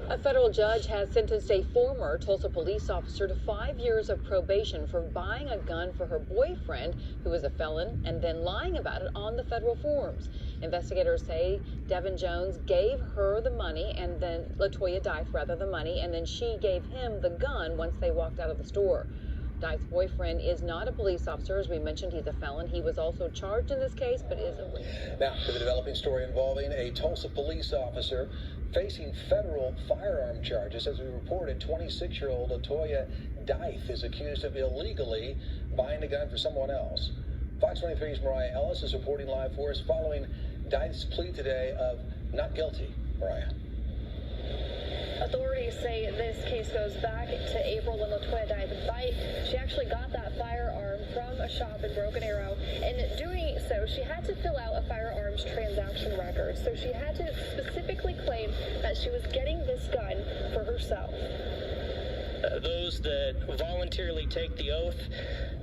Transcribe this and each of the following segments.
A federal judge has sentenced a former Tulsa police officer to 5 years of probation for buying a gun for her boyfriend, who was a felon, and then lying about it on the federal forms. Investigators say Devin Jones gave her the money, and then LaToya Dythe, the money, and then she gave him the gun once they walked out of the store. Dythe's boyfriend is not a police officer. As we mentioned, he's a felon. He was also charged in this case, but isn't. Now, to the developing story involving a Tulsa police officer facing federal firearm charges. As we reported, 26-year-old LaToya Dythe is accused of illegally buying a gun for someone else. Fox 23's MARIAH Ellis is reporting live for us following Dythe's plea today of not guilty. MARIAH. Authorities say this case goes back to April when LaToya Dythe bite. She actually got that firearm from a shop in Broken Arrow, and doing so, she had to fill out a firearms transaction record. So she had to specifically claim that she was getting this gun for herself. Those that voluntarily take the oath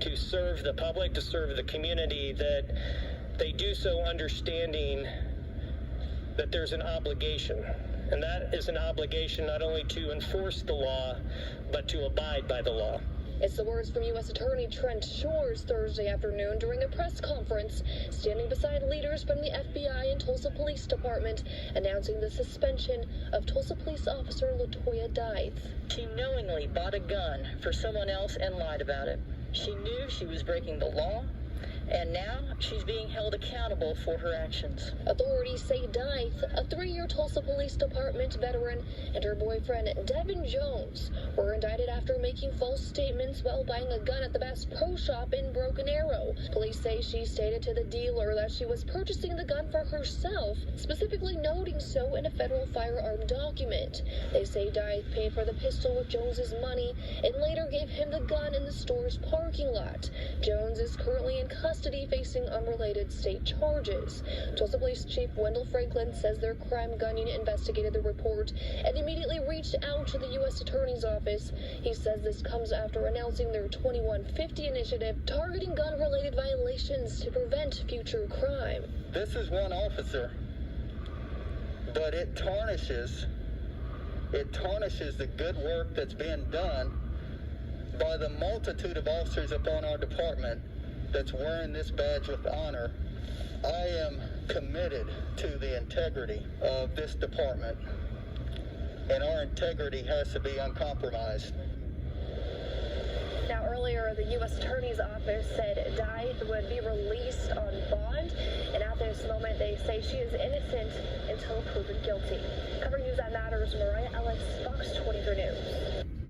to serve the public, to serve the community, that they do so understanding that there's an obligation. And that is an obligation not only to enforce the law, but to abide by the law. It's the words from U.S. Attorney Trent Shores Thursday afternoon during a press conference, standing beside leaders from the FBI and Tulsa Police Department, announcing the suspension of Tulsa police officer LaToya Dythe. She knowingly bought a gun for someone else and lied about it. She knew she was breaking the law, and now she's being held accountable for her actions. Authorities say Dythe, a 3-year Tulsa Police Department veteran, and her boyfriend Devin Jones were indicted after making false statements while buying a gun at the Bass Pro Shop in Broken Arrow. Police say she stated to the dealer that she was purchasing the gun for herself, specifically noting so in a federal firearm document. They say Dythe paid for the pistol with Jones's money and later gave him the gun in the store's parking lot. Jones is currently in custody facing unrelated state charges. Tulsa Police Chief Wendell says their crime gun unit investigated the report and immediately reached out to the U.S. Attorney's Office. He says this comes after announcing their 2150 initiative targeting gun-related violations to prevent future crime. This is one officer, but it tarnishes the good work that's being done by the multitude of officers upon our department that's wearing this badge with honor. I am committed to the integrity of this department, and our integrity has to be uncompromised. Now, earlier, the U.S. Attorney's Office said Dythe would be released on bond, and at this moment, they say she is innocent until proven guilty. Covering News That Matters, MARIAH Ellis.